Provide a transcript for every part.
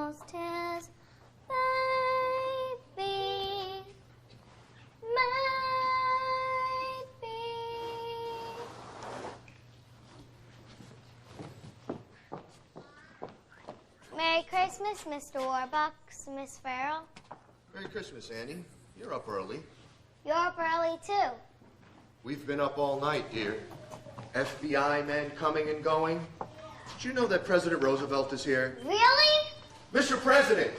almost his baby. Might be. Merry Christmas, Mr. Warbucks, Miss Farrell. Merry Christmas, Annie. You're up early. You're up early, too. We've been up all night, dear. FBI men coming and going. Did you know that President Roosevelt is here? Really? Mr. President!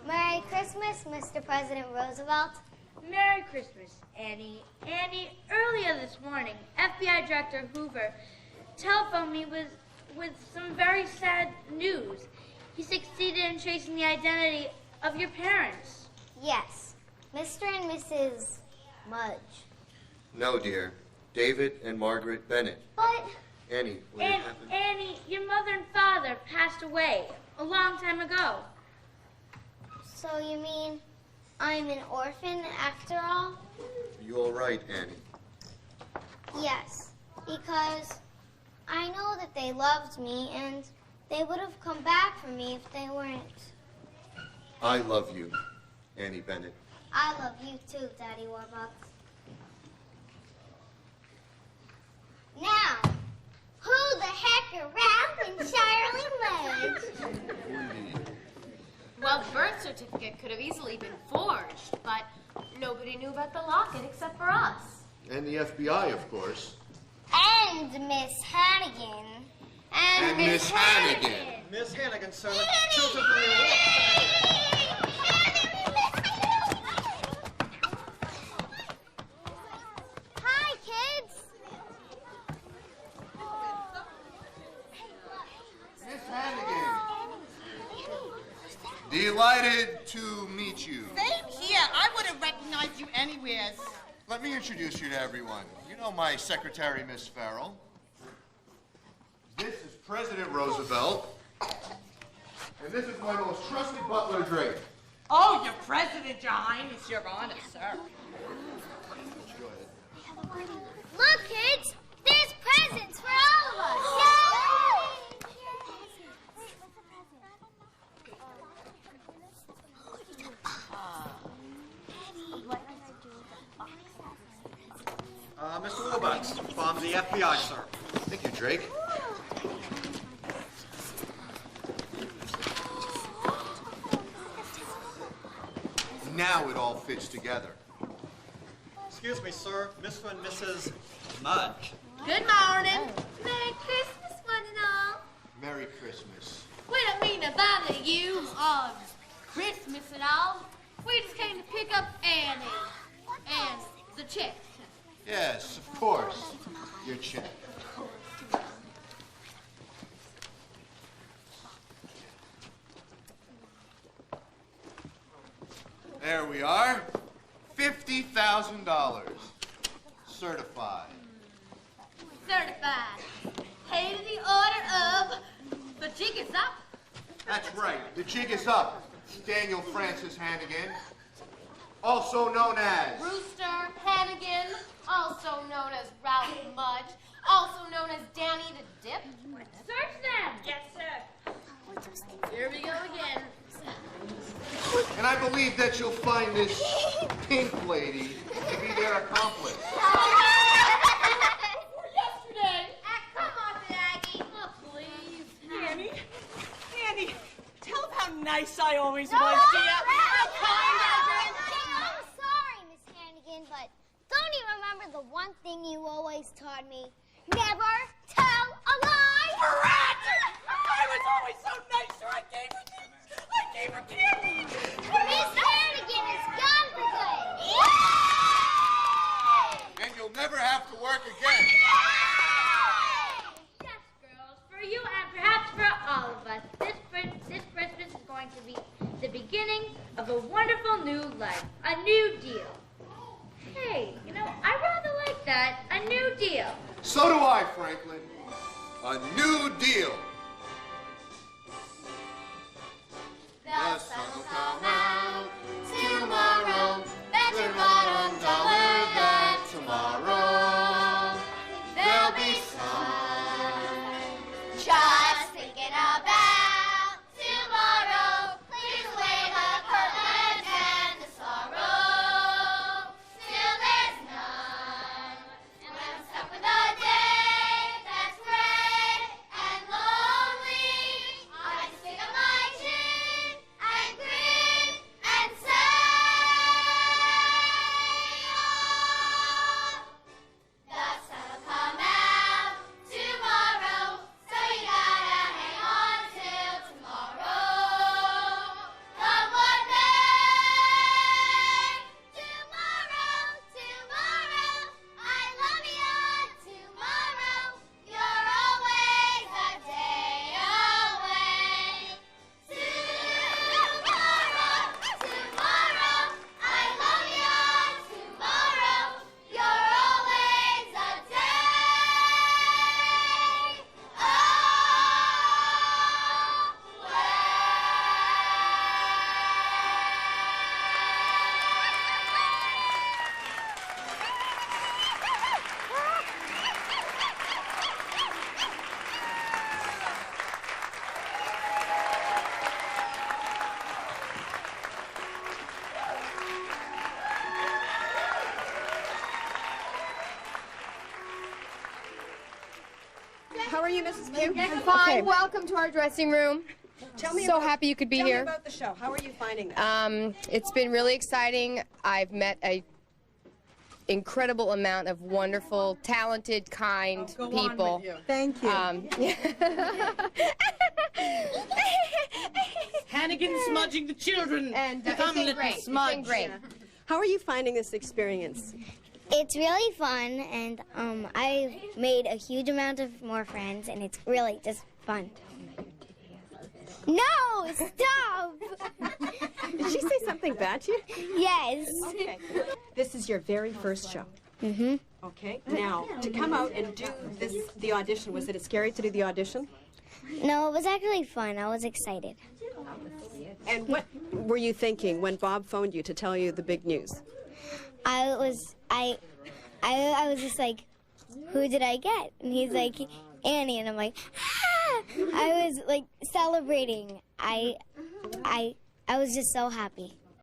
Merry Christmas, Mr. President Roosevelt. Merry Christmas, Annie. Annie, earlier this morning, FBI Director Hoover telephoned me with some very sad news. He succeeded in tracing the identity of your parents. Yes, Mr. and Mrs. Mudge. No, dear. David and Margaret Bennett. But... Annie, what happened? Annie, your mother and father passed away a long time ago. So you mean I'm an orphan after all? You all right, Annie? Yes, because I know that they loved me and they would have come back for me if they weren't. I love you, Annie Bennett. I love you too, Daddy Warbucks. Now, who the heck are Ralph and Charlie Mudge? Well, the birth certificate could have easily been forged, but nobody knew about the locket except for us. And the FBI, of course. And Miss Hannigan. And Miss Hannigan. Miss Hannigan, sir. Hi, kids. Miss Hannigan. Delighted to meet you. Same here. I would have recognized you anywhere. Let me introduce you to everyone. You know my secretary, Miss Farrell. This is President Roosevelt. And this is my most trusted butler, Drake. Oh, your president, your highness, your honor, sir. Go ahead. Look, kids. There's presents for all of us. Yay! Mr. Warbucks, from the FBI, sir. Thank you, Drake. Now it all fits together. Excuse me, sir. Mr. and Mrs. Mudge. Good morning. Merry Christmas, one and all. Merry Christmas. We don't mean to bother you on Christmas and all. We just came to pick up Annie and the check. Yes, of course. Your check. There we are. $50,000. Certified. Certified. Hey to the order of the jig is up. That's right. The jig is up. Daniel Francis Hannigan, also known as Rooster Hannigan, also known as Ralph Mudge, also known as Danny the Dip. Search them. Yes, sir. Here we go again. And I believe that you'll find this pink lady to be their accomplice. Yesterday. Come on, Aggie. Oh, please. Annie, Annie, tell them how nice I always was, No, dear. How kind I've been. I'm sorry, Miss Hannigan, but don't you remember the one thing you always taught me? Never tell a lie! Brat! I was always so nice, sir. I gave her candy. Miss Hannigan is gone for good! And you'll never have to work again. Yes, girls, for you and perhaps for all of us, this Christmas is going to be the beginning of a wonderful new life, a new deal. Hey, you know, I rather like that, a new deal. So do I, Franklin. A new deal. The sun will come out tomorrow. Bet your bottom dollar that tomorrow there'll be sun. Just thinking out How are you, Mrs. Kim? I'm fine. Welcome to our dressing room. Tell me So about, happy you could be tell here. me about the show. How are you finding this? It's been really exciting. I've met a incredible amount of wonderful, talented, kind people. Thank you. Hannigan smudging the children. And it's Come, been little great. It's smudge. been great. How are you finding this experience? It's really fun, and I've made a huge amount of more friends, and it's really just fun. No, stop! Did she say something bad to you? Yes. Okay. This is your very first show. Mm-hmm. Okay. Now, to come out and do the audition, was it scary to do the audition? No, it was actually fun. I was excited. And what were you thinking when Bob phoned you to tell you the big news? I was just like, who did I get? And he's like, Annie, and I'm like, ah! I was like celebrating. I was just so happy.